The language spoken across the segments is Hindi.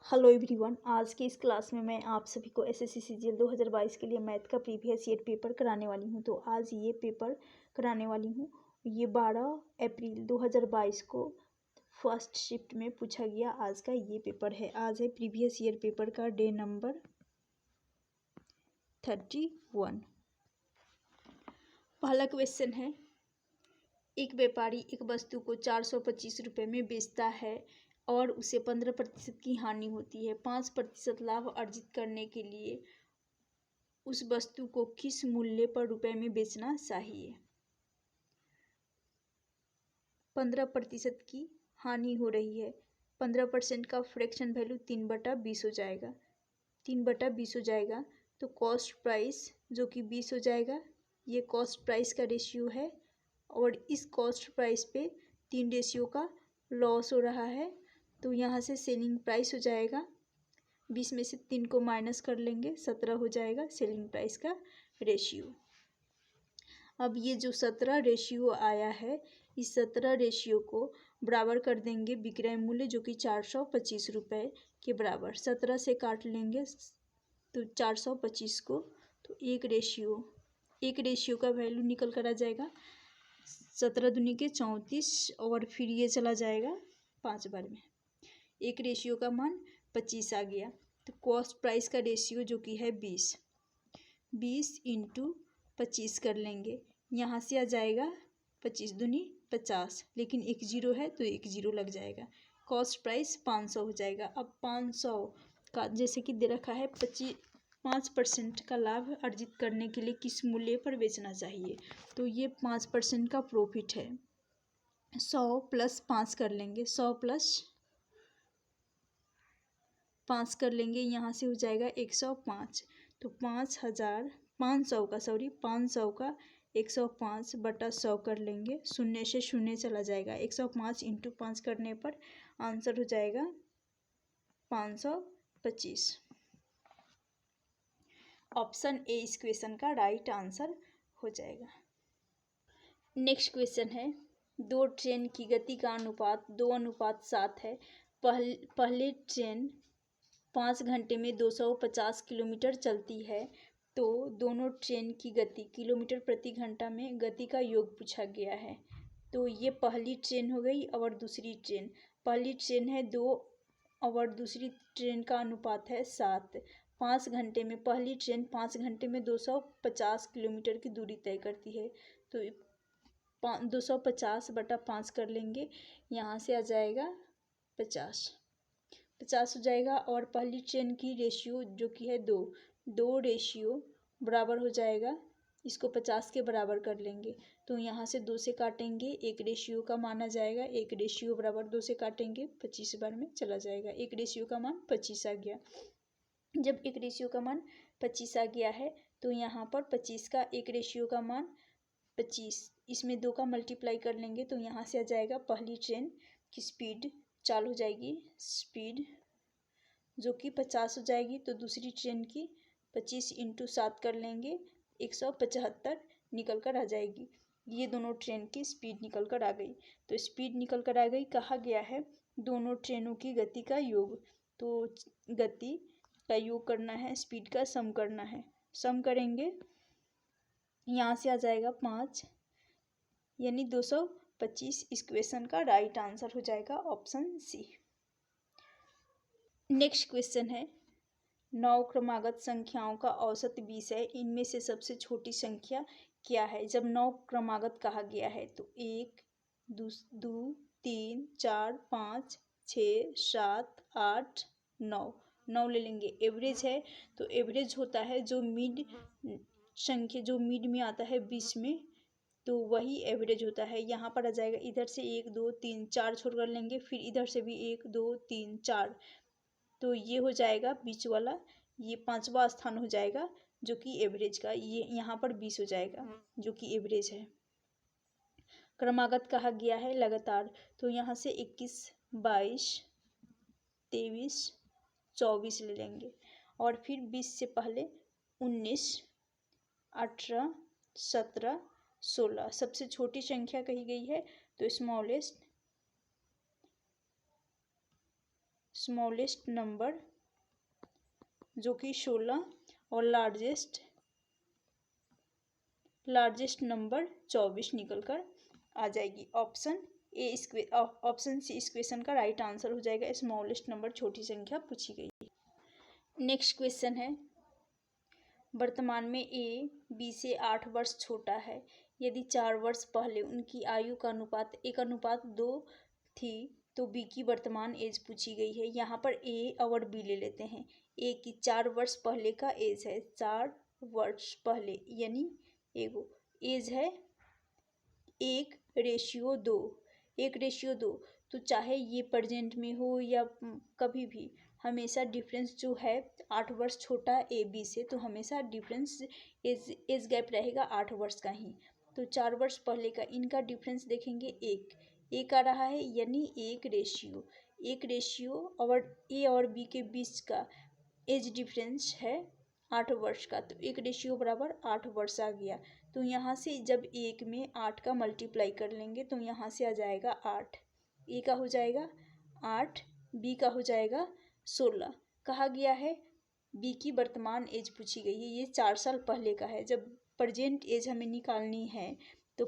हेलो एवरीवन, आज के इस क्लास में मैं आप सभी को एसएससी सीजीएल 2022 के लिए मैथ का प्रीवियस ईयर पेपर कराने वाली हूं। तो आज ये पेपर कराने वाली हूं। ये 12 अप्रैल 2022 को फर्स्ट शिफ्ट में पूछा गया आज का ये पेपर है। आज है प्रीवियस ईयर पेपर का डे नंबर 31। पहला क्वेश्चन है, एक व्यापारी एक वस्तु को 425 रुपये में बेचता है और उसे 15% की हानि होती है। 5% लाभ अर्जित करने के लिए उस वस्तु को किस मूल्य पर रुपए में बेचना चाहिए। 15% की हानि हो रही है। 15% का फ्रैक्शन वैल्यू 3/20 हो जाएगा। 3/20 हो जाएगा तो कॉस्ट प्राइस जो कि 20 हो जाएगा। ये कॉस्ट प्राइस का रेशियो है और इस कॉस्ट प्राइस पे 3 रेशियो का लॉस हो रहा है। तो यहाँ से सेलिंग प्राइस हो जाएगा, 20 में से 3 को माइनस कर लेंगे, 17 हो जाएगा सेलिंग प्राइस का रेशियो। अब ये जो 17 रेशियो आया है, इस 17 रेशियो को बराबर कर देंगे विक्रय मूल्य जो कि 425 रुपये के बराबर। 17 से काट लेंगे तो 425 को, तो एक रेशियो का वैल्यू निकल कर आ जाएगा 17 दूनी के 34 और फिर ये चला जाएगा 5 बार में। एक रेशियो का मान 25 आ गया। तो कॉस्ट प्राइस का रेशियो जो कि है 20 इंटू 25 कर लेंगे। यहाँ से आ जाएगा 25 दूनी 50, लेकिन एक जीरो है तो एक जीरो लग जाएगा। कॉस्ट प्राइस 500 हो जाएगा। अब 500 का जैसे कि दे रखा है 5% का लाभ अर्जित करने के लिए किस मूल्य पर बेचना चाहिए। तो ये 5% का प्रॉफिट है। 100 प्लस 5 कर लेंगे, 100 प्लस 5 कर लेंगे, यहाँ से हो जाएगा 105। तो 500 का 105/100 कर लेंगे, शून्य से शून्य चला जाएगा। 105 इंटू 5 करने पर आंसर हो जाएगा 525। ऑप्शन ए इस क्वेश्चन का राइट आंसर हो जाएगा। नेक्स्ट क्वेश्चन है, दो ट्रेन की गति का अनुपात 2:7 है। पहले ट्रेन 5 घंटे में 250 किलोमीटर चलती है, तो दोनों ट्रेन की गति किलोमीटर प्रति घंटा में गति का योग पूछा गया है। तो ये पहली ट्रेन हो गई और दूसरी ट्रेन। पहली ट्रेन है 2 और दूसरी ट्रेन का अनुपात है 7। 5 घंटे में पहली ट्रेन 5 घंटे में 250 किलोमीटर की दूरी तय करती है। तो 250/5 कर लेंगे, यहाँ से आ जाएगा 50 हो जाएगा। और पहली ट्रेन की रेशियो जो कि है 2 रेशियो बराबर हो जाएगा, इसको 50 के बराबर कर लेंगे। तो यहाँ से 2 से काटेंगे, एक रेशियो का मान आ जाएगा। एक रेशियो बराबर 2 से काटेंगे, 25 बार में चला जाएगा। एक रेशियो का मान 25 आ गया। जब एक रेशियो का मान 25 आ गया है तो यहाँ पर 25 का एक रेशियो का मान 25, इसमें 2 का मल्टीप्लाई कर लेंगे तो यहाँ से आ जाएगा पहली ट्रेन की स्पीड चालू हो जाएगी, स्पीड जो कि 50 हो जाएगी। तो दूसरी ट्रेन की 25 इंटू 7 कर लेंगे, 175 निकल कर आ जाएगी। ये दोनों ट्रेन की स्पीड निकल कर आ गई। तो स्पीड निकल कर आ गई। कहा गया है दोनों ट्रेनों की गति का योग। तो गति का योग करना है, स्पीड का सम करना है। सम करेंगे, यहाँ से आ जाएगा 5 यानी 225। इस क्वेश्चन का राइट आंसर हो जाएगा ऑप्शन सी। नेक्स्ट क्वेश्चन है, 9 क्रमागत संख्याओं का औसत 20 है, इनमें से सबसे छोटी संख्या क्या है। जब 9 क्रमागत कहा गया है तो 1 2 3 4 5 6 7 8 9 ले लेंगे। एवरेज है तो एवरेज होता है जो मिड संख्या जो मिड में आता है 20 में, तो वही एवरेज होता है। यहाँ पर आ जाएगा, इधर से 1 2 3 4 छोड़ कर लेंगे, फिर इधर से भी 1 2 3 4, तो ये हो जाएगा बीच वाला, ये 5वां स्थान हो जाएगा जो कि एवरेज का। ये यहाँ पर 20 हो जाएगा जो कि एवरेज है। क्रमागत कहा गया है लगातार, तो यहाँ से 21 22 23 24 ले लेंगे और फिर 20 से पहले 19 18 17 16 सबसे छोटी संख्या कही गई है, तो स्मॉलेस्ट स्मॉलेस्ट नंबर जो कि 16 और लार्जेस्ट नंबर 24 निकल कर आ जाएगी। ऑप्शन सी इस क्वेश्चन का राइट आंसर हो जाएगा। स्मॉलेस्ट नंबर छोटी संख्या पूछी गई है। नेक्स्ट क्वेश्चन है, वर्तमान में ए बी से 8 वर्ष छोटा है। यदि 4 वर्ष पहले उनकी आयु का अनुपात 1:2 थी तो बी की वर्तमान एज पूछी गई है। यहाँ पर ए और बी ले लेते हैं। ए की 4 वर्ष पहले का एज है, 4 वर्ष पहले यानी एगो एज है 1:2, 1:2। तो चाहे ये प्रेजेंट में हो या कभी भी, हमेशा डिफरेंस जो है 8 वर्ष छोटा ए बी से, तो हमेशा डिफरेंस एज गैप रहेगा 8 वर्ष का ही। तो 4 वर्ष पहले का इनका डिफरेंस देखेंगे एक आ रहा है, यानी 1:1 और ए और बी के बीच का एज डिफरेंस है 8 वर्ष का, तो 1:8 वर्ष आ गया। तो यहाँ से जब 1 में 8 का मल्टीप्लाई कर लेंगे तो यहाँ से आ जाएगा 8। ए का हो जाएगा 8, बी का हो जाएगा 16। कहा गया है बी की वर्तमान एज पूछी गई है। ये 4 साल पहले का है। जब प्रेजेंट एज हमें निकालनी है तो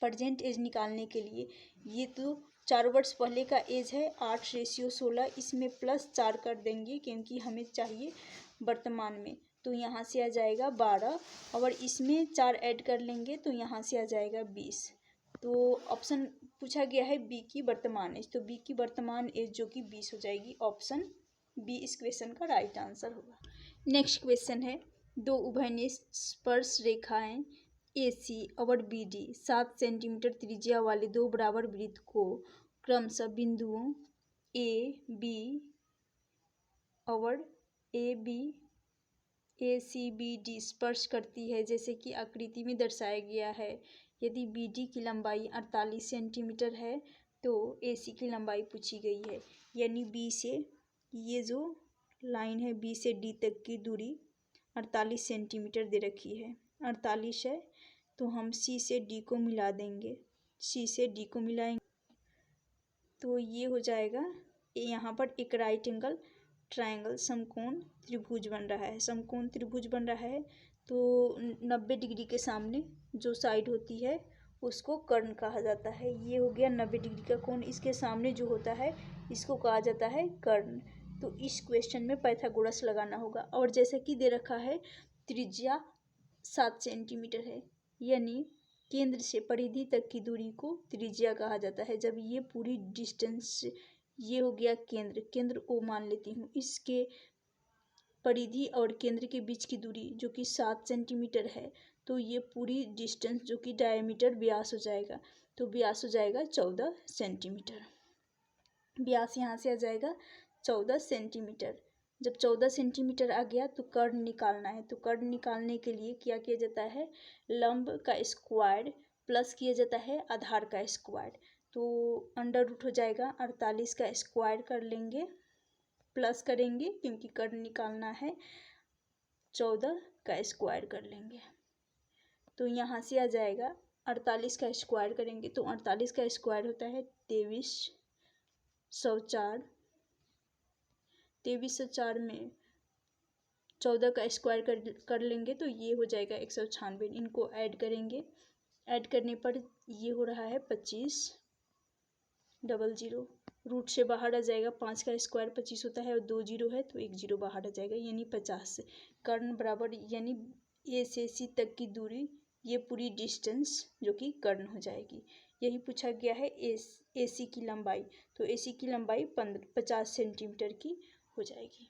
प्रेजेंट एज निकालने के लिए ये तो 4 वर्ष पहले का एज है 8:16, इसमें +4 कर देंगे क्योंकि हमें चाहिए वर्तमान में। तो यहाँ से आ जाएगा 12 और इसमें 4 ऐड कर लेंगे तो यहाँ से आ जाएगा 20। तो ऑप्शन पूछा गया है बी की वर्तमान एज, तो बी की वर्तमान एज जो कि 20 हो जाएगी। ऑप्शन बी इस क्वेश्चन का राइट आंसर होगा। नेक्स्ट क्वेश्चन है, दो उभयनिष्ठ स्पर्श रेखाएं AC और BD 7 सेंटीमीटर त्रिज्या वाले दो बराबर वृत्त को क्रमशः बिंदुओं और ACBD स्पर्श करती है, जैसे कि आकृति में दर्शाया गया है। यदि BD की लंबाई 48 सेंटीमीटर है तो AC की लंबाई पूछी गई है। यानी B से ये जो लाइन है B से D तक की दूरी 48 सेंटीमीटर दे रखी है, 48 है, तो हम C से D को मिला देंगे। C से D को मिलाएंगे तो ये हो जाएगा, यहाँ पर एक राइट एंगल ट्रायंगल समकोण त्रिभुज बन रहा है। समकोण त्रिभुज बन रहा है तो 90 डिग्री के सामने जो साइड होती है उसको कर्ण कहा जाता है। ये हो गया 90 डिग्री का कोण, इसके सामने जो होता है इसको कहा जाता है कर्ण। तो इस क्वेश्चन में पाइथागोरस लगाना होगा। और जैसा कि दे रखा है त्रिज्या 7 सेंटीमीटर है, यानी केंद्र से परिधि तक की दूरी को त्रिज्या कहा जाता है। जब ये पूरी डिस्टेंस, ये हो गया केंद्र O मान लेती हूँ, इसके परिधि और केंद्र के बीच की दूरी जो कि 7 सेंटीमीटर है, तो ये पूरी डिस्टेंस जो कि डायमीटर व्यास हो जाएगा, तो व्यास हो जाएगा 14 सेंटीमीटर। व्यास यहाँ से आ जाएगा 14 सेंटीमीटर। जब 14 सेंटीमीटर आ गया तो कर्ण निकालना है। तो कर्ण निकालने के लिए क्या किया जाता है, लंब का स्क्वायर प्लस किया जाता है आधार का स्क्वायर। तो अंडर रूट हो जाएगा, 48 का स्क्वायर कर लेंगे, प्लस करेंगे क्योंकि कर्ण निकालना है, 14 का स्क्वायर कर लेंगे। तो यहाँ से आ जाएगा 48 का स्क्वायर करेंगे तो 48 का स्क्वायर होता है 2304। 2304 में 14 का स्क्वायर कर लेंगे तो ये हो जाएगा 196। इनको ऐड करेंगे, ऐड करने पर ये हो रहा है 2500। रूट से बाहर आ जाएगा, 5 का स्क्वायर 25 होता है और 2 जीरो है तो 1 जीरो बाहर आ जाएगा, यानी 50। कर्ण बराबर यानी ए से सी तक की दूरी, ये पूरी डिस्टेंस जो कि कर्ण हो जाएगी। यही पूछा गया है AC की लंबाई, तो AC की लंबाई 50 सेंटीमीटर की हो जाएगी।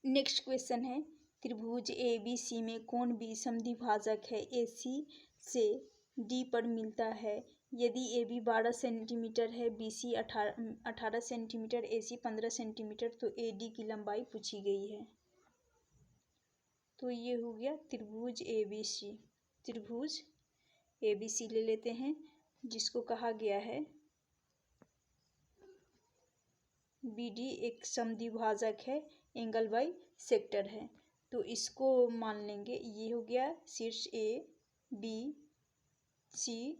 नेक्स्ट क्वेश्चन है, त्रिभुज ABC में कोण B समद्विभाजक है, AC से D पर मिलता है। यदि AB 12 सेंटीमीटर है, BC 18 सेंटीमीटर, AC 15 सेंटीमीटर, तो AD की लंबाई पूछी गई है। तो ये हो गया त्रिभुज ABC। त्रिभुज ABC ले लेते हैं जिसको कहा गया है BD एक समद्विभाजक है, एंगल बाई सेक्टर है, तो इसको मान लेंगे। ये हो गया शीर्ष A B C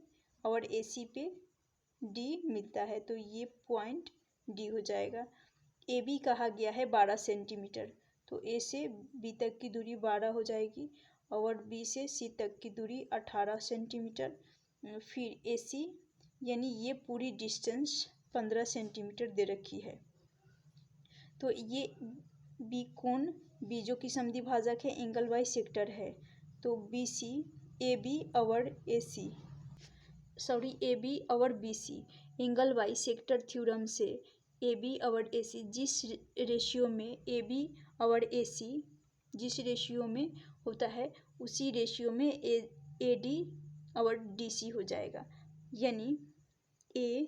और AC पे D मिलता है, तो ये पॉइंट डी हो जाएगा। ए बी कहा गया है 12 सेंटीमीटर, तो ए से बी तक की दूरी 12 हो जाएगी और बी से सी तक की दूरी 18 सेंटीमीटर। फिर ए सी यानी ये पूरी डिस्टेंस 15 सेंटीमीटर दे रखी है। तो ये बी कोण बी जो कि समद्विभाजक है, एंगल बाई सेक्टर है, तो बी सी ए बी और ए सी ए बी और B C angle bisector theorem से ए बी और ए सी जिस रेशियो में ए बी और ए सी जिस रेशियो में होता है उसी रेशियो में ए डी और डी सी हो जाएगा। यानी ए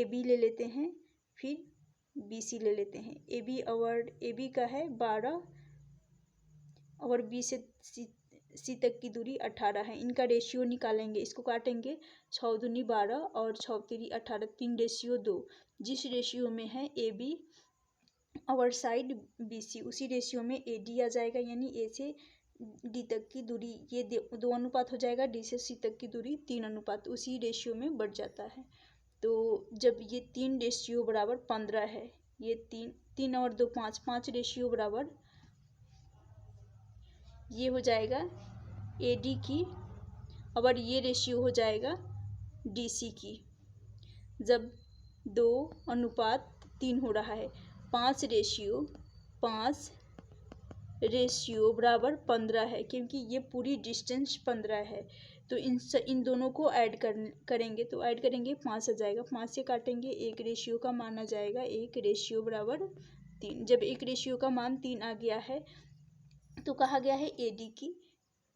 बी ले लेते हैं, फिर बी सी ले लेते हैं। ए बी का है 12 और बी से सी तक की दूरी 18 है। इनका रेशियो निकालेंगे, इसको काटेंगे, 6 दूनी 12 और 6 तिरी 18, 3 रेशियो 2। जिस रेशियो में है ए बी और साइड बी सी उसी रेशियो में ए डी आ जाएगा। यानी ए से डी तक की दूरी ये 2 अनुपात हो जाएगा, डी से सी तक की दूरी 3 अनुपात उसी रेशियो में बढ़ जाता है। तो जब ये 3 रेशियो बराबर 15 है, ये 3 और 2 5 रेशियो बराबर ये हो जाएगा ए डी की और ये रेशियो हो जाएगा डी सी की। जब 2 अनुपात 3 हो रहा है, 5 रेशियो बराबर 15 है, क्योंकि ये पूरी डिस्टेंस 15 है। तो इन दोनों को ऐड करेंगे, तो ऐड करेंगे 5 आ जाएगा, 5 से काटेंगे 1 रेशियो का मान आ जाएगा, 1 रेशियो बराबर 3। जब 1 रेशियो का मान 3 आ गया है तो कहा गया है ए डी की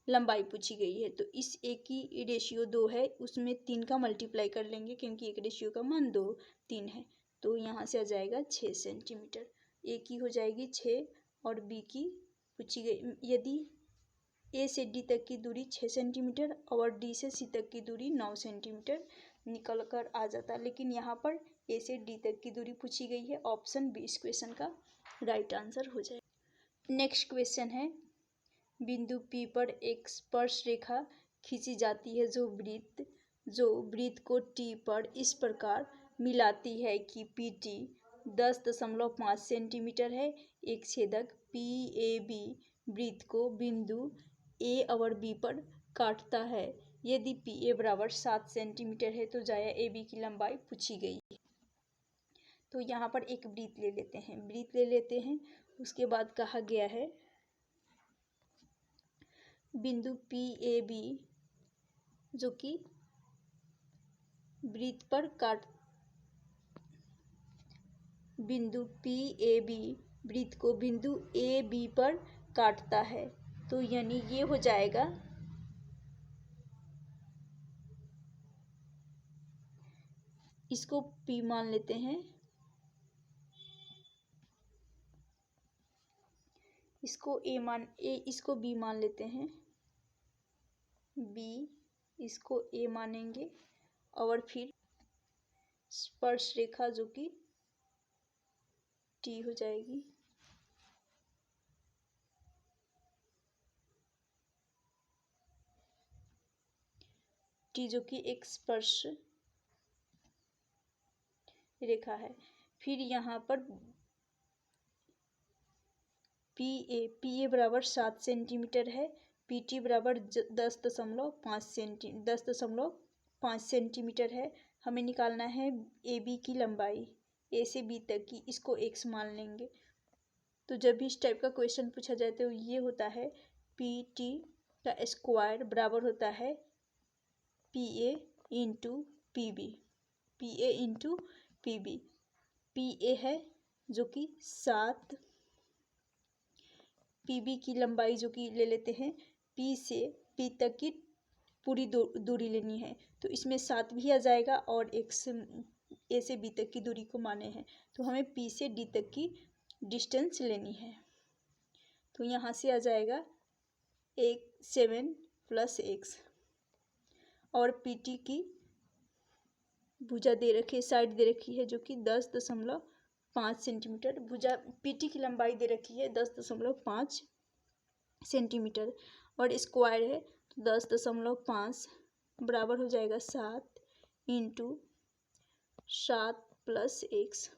लंबाई पूछी गई है। तो इस ए की रेशियो 2 है, उसमें 3 का मल्टीप्लाई कर लेंगे क्योंकि 1 रेशियो का मान 3 है। तो यहाँ से आ जाएगा 6 सेंटीमीटर। ए की हो जाएगी 6 और बी की पूछी गई, यदि ए से डी तक की दूरी 6 सेंटीमीटर और डी से सी तक की दूरी 9 सेंटीमीटर निकल कर आ जाता, लेकिन यहाँ पर ए से डी तक की दूरी पूछी गई है। ऑप्शन बी इस क्वेश्चन का राइट आंसर हो जाएगा। नेक्स्ट क्वेश्चन है, बिंदु P पर एक स्पर्श रेखा खींची जाती है जो वृत्त को T पर इस प्रकार मिलाती है कि PT 10.5 सेंटीमीटर है। एक छेदक PAB वृत्त को बिंदु A और B पर काटता है। यदि PA बराबर 7 सेंटीमीटर है तो जाया AB की लंबाई पूछी गई है। तो यहाँ पर एक वृत्त ले लेते हैं। उसके बाद कहा गया है बिंदु PAB जो कि वृत्त पर बिंदु PAB वृत्त को बिंदु AB पर काटता है। तो यानी ये हो जाएगा इसको P मान लेते हैं, इसको इसको B मान लेते हैं, B इसको A मानेंगे और फिर स्पर्श रेखा जो कि T हो जाएगी। T जो कि एक स्पर्श रेखा है। फिर यहाँ पर PA बराबर 7 सेंटीमीटर है, PT बराबर 10.5 सेंटीमीटर है। हमें निकालना है AB की लंबाई, A से B तक की, इसको x मान लेंगे। तो जब भी इस टाइप का क्वेश्चन पूछा जाए तो ये होता है PT का स्क्वायर बराबर होता है PA इंटू PB। PA है जो कि 7, PB की लंबाई जो कि ले लेते हैं, P से P तक की पूरी दूरी लेनी है, तो इसमें 7 भी आ जाएगा और x A से B तक की दूरी को माने हैं, तो हमें P से D तक की डिस्टेंस लेनी है। तो यहाँ से आ जाएगा 7 + x और PT की भुजा दे रखी है, साइड दे रखी है जो कि 10.5 सेंटीमीटर। भुजा PT की लंबाई दे रखी है 10.5 सेंटीमीटर और स्क्वायर है, तो 10.5 बराबर हो जाएगा 7 इंटू 7 प्लस एक्स,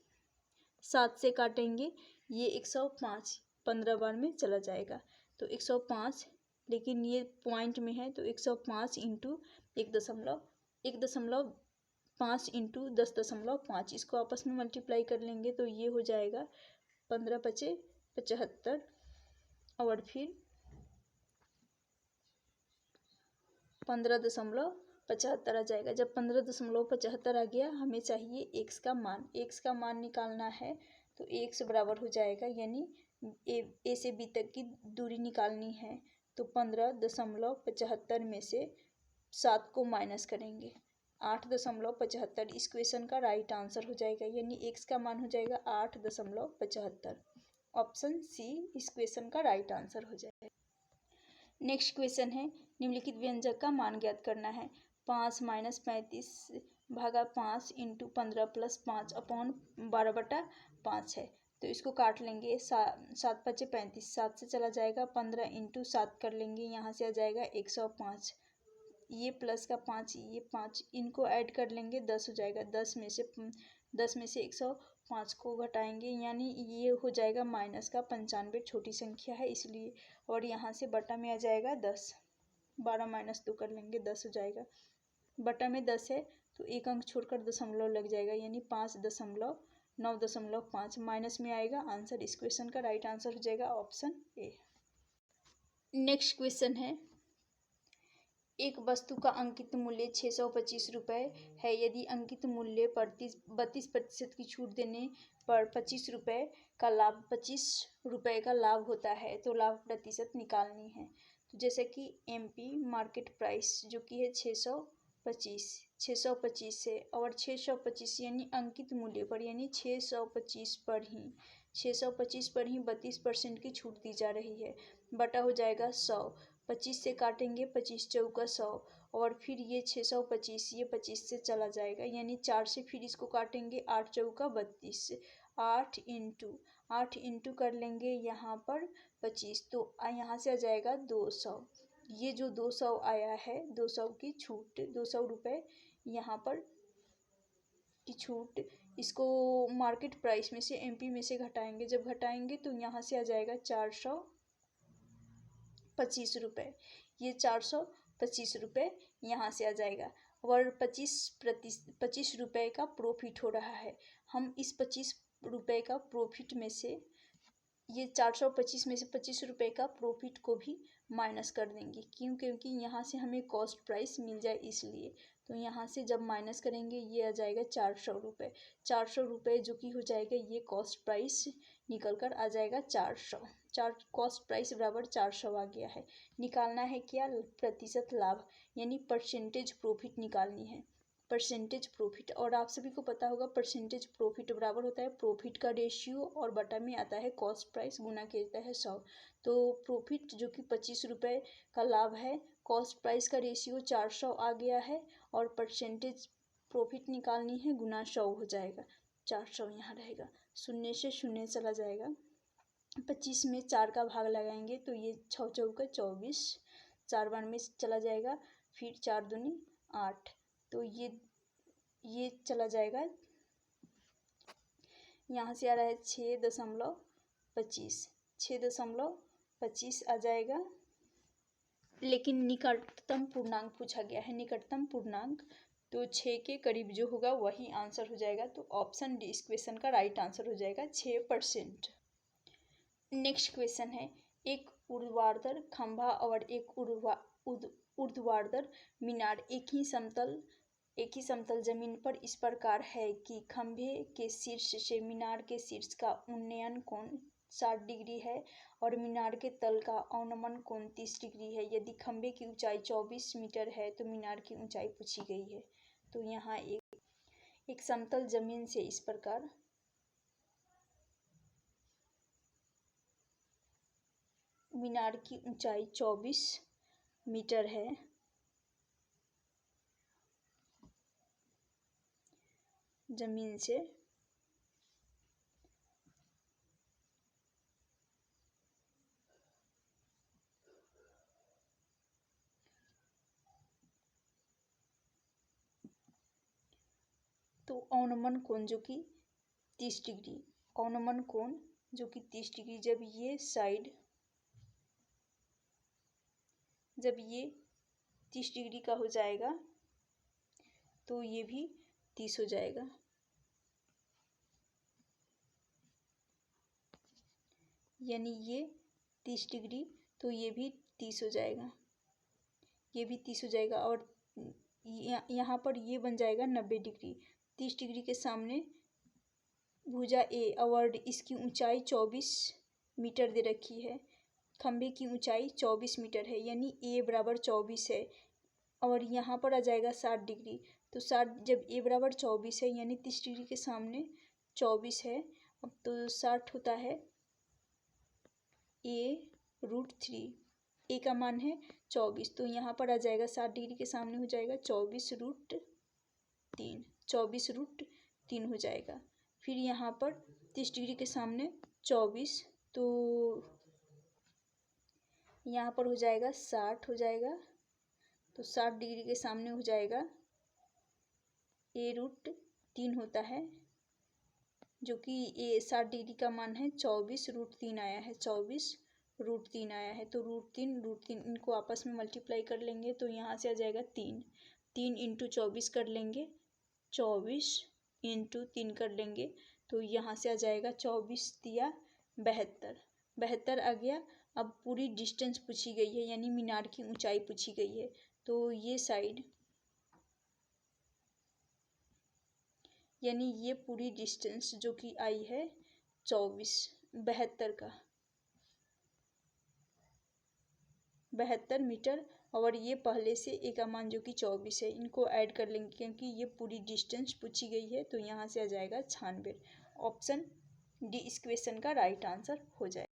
7 से काटेंगे ये 105 15 बार में चला जाएगा तो 105, लेकिन ये पॉइंट में है तो 105 इंटू 1.5 इंटू 10.5, इसको आपस में मल्टीप्लाई कर लेंगे तो ये हो जाएगा 15 पचे 75 और फिर 15.75 आ जाएगा। जब 15.75 आ गया, हमें चाहिए एक्स का मान। एक्स का मान निकालना है तो एक्स बराबर हो जाएगा, यानी ए से बी तक की दूरी निकालनी है तो 15.75 में से 7 को माइनस करेंगे 8.75। इस क्वेश्चन का राइट आंसर हो जाएगा, यानी एक्स का मान हो जाएगा 8.75। ऑप्शन सी इस क्वेश्चन का राइट आंसर हो जाएगा। नेक्स्ट क्वेश्चन है, निम्नलिखित व्यंजक का मान ज्ञात करना है। 5 माइनस 35 भागा 5 इंटू 15 प्लस 5 अपॉन 12/5 है, तो इसको काट लेंगे। 7 पचे 35, 7 से चला जाएगा, 15 इंटू 7 कर लेंगे, यहाँ से आ जाएगा 105। ये प्लस का 5, ये 5, इनको ऐड कर लेंगे, 10 हो जाएगा। 10 में से 105 को घटाएंगे, यानी ये हो जाएगा माइनस का 95, छोटी संख्या है इसलिए, और यहाँ से बटा में आ जाएगा 10। 12 माइनस 2 कर लेंगे, 10 हो जाएगा। बटा में 10 है तो एक अंक छोड़कर दशमलव लग जाएगा, यानी 5.9.5 माइनस में आएगा। आंसर इस क्वेश्चन का राइट आंसर हो जाएगा ऑप्शन ए। नेक्स्ट क्वेश्चन है, एक वस्तु का अंकित मूल्य 625 रुपये है। यदि अंकित मूल्य 32% की छूट देने पर 25 रुपये का लाभ 25 रुपये का लाभ होता है तो लाभ प्रतिशत निकालनी है। तो जैसे कि एमपी मार्केट प्राइस जो कि है 625 से, और 625 यानी अंकित मूल्य पर, यानी 625 पर ही 32% की छूट दी जा रही है, बटा हो जाएगा 100। 25 से काटेंगे, 25 चौका 100, और फिर ये 625, ये 25 से चला जाएगा, यानी 4 से फिर इसको काटेंगे, 8 चौका 32, 8 इंटू कर लेंगे यहाँ पर 25, तो यहाँ से आ जाएगा 200। ये जो 200 आया है, 200 की छूट, 200 रुपये यहाँ पर की छूट, इसको मार्केट प्राइस में से एमपी में से घटाएंगे। जब घटाएंगे तो यहाँ से आ जाएगा 425 रुपये। ये 425 रुपये यहाँ से आ जाएगा, और 25 रुपये का प्रॉफिट हो रहा है। हम इस 25 रुपये का प्रॉफिट में से, ये 425 में से 25 रुपये का प्रॉफिट को भी माइनस कर देंगे। क्यों? क्योंकि यहाँ से हमें कॉस्ट प्राइस मिल जाए इसलिए। तो यहाँ से जब माइनस करेंगे ये आ जाएगा 400 रुपये। 400 रुपये जो कि हो जाएगा, ये कॉस्ट प्राइस निकल कर आ जाएगा 400। कॉस्ट प्राइस बराबर 400 आ गया है। निकालना है क्या? प्रतिशत लाभ, यानी परसेंटेज प्रॉफिट निकालनी है, परसेंटेज प्रॉफिट। और आप सभी को पता होगा परसेंटेज प्रॉफिट बराबर होता है प्रॉफिट का रेशियो, और बटा में आता है कॉस्ट प्राइस, गुना किया जाता है 100। तो प्रॉफिट जो कि 25 रुपये का लाभ है, कॉस्ट प्राइस का रेशियो 400 आ गया है, और परसेंटेज प्रॉफिट निकालनी है, गुना 100 हो जाएगा। 400 यहाँ रहेगा, शून्य से शून्य चला जाएगा। 25 में 4 का भाग लगाएंगे तो ये 6 चौका 24, 4 बार में चला जाएगा, फिर 4 दूनी 8, तो ये चला जाएगा। यहाँ से आ रहा है 6.25 आ जाएगा, लेकिन निकटतम पूर्णांक पूछा गया है, निकटतम पूर्णांक, तो 6 के करीब जो होगा वही आंसर हो जाएगा। तो ऑप्शन डी इस क्वेश्चन का राइट आंसर हो जाएगा 6%। नेक्स्ट क्वेश्चन है, एक ऊर्ध्वाधर खंभा और एक ऊर्ध्वाधर मीनार एक ही समतल जमीन पर इस प्रकार है कि खंभे के शीर्ष से मीनार के शीर्ष का उन्नयन कोण 60 डिग्री है और मीनार के तल का अवनमन कोण 30 डिग्री है। यदि खंभे की ऊंचाई 24 मीटर है तो मीनार की ऊंचाई पूछी गई है। तो यहाँ एक समतल जमीन से इस प्रकार मीनार की ऊंचाई 24 मीटर है, जमीन से, तो तो अवनमन कोण जो कि 30 डिग्री, अवनमन कोण जो कि 30 डिग्री, जब ये 30 डिग्री का हो जाएगा तो ये भी 30 हो जाएगा। यानी ये 30 डिग्री तो ये भी 30 हो जाएगा, ये भी 30 हो जाएगा। और यहाँ पर ये बन जाएगा 90 डिग्री। 30 डिग्री के सामने भुजा ए और इसकी ऊंचाई 24 मीटर दे रखी है। खंबे की ऊंचाई 24 मीटर है, यानी ए बराबर 24 है। और यहाँ पर आ जाएगा 60 डिग्री। तो 60, जब ए बराबर 24 है यानी 30 डिग्री के सामने 24 है, अब तो 60 होता है a√3। ए का मान है 24, तो यहाँ पर आ जाएगा 60 डिग्री के सामने हो जाएगा 24√3, 24√3 हो जाएगा। फिर यहाँ पर 30 डिग्री के सामने 24, तो यहाँ पर हो जाएगा 60 हो जाएगा। तो 60 डिग्री के सामने हो जाएगा a√3 होता है, जो कि 60 डिग्री का मान है 24√3 आया है, 24√3 आया है। तो √3 इनको आपस में मल्टीप्लाई कर लेंगे तो यहाँ से आ जाएगा 3 × 24 कर लेंगे, 24 × 3 कर लेंगे तो यहाँ से आ जाएगा 24 × 72, 72 आ गया। अब पूरी डिस्टेंस पूछी गई है, यानी मीनार की ऊंचाई पूछी गई है। तो ये साइड, यानी ये पूरी डिस्टेंस जो कि आई है 72 मीटर, और ये पहले से ए का मान जो कि 24 है, इनको ऐड कर लेंगे क्योंकि ये पूरी डिस्टेंस पूछी गई है। तो यहाँ से आ जाएगा 96। ऑप्शन डी इस क्वेश्चन का राइट आंसर हो जाएगा।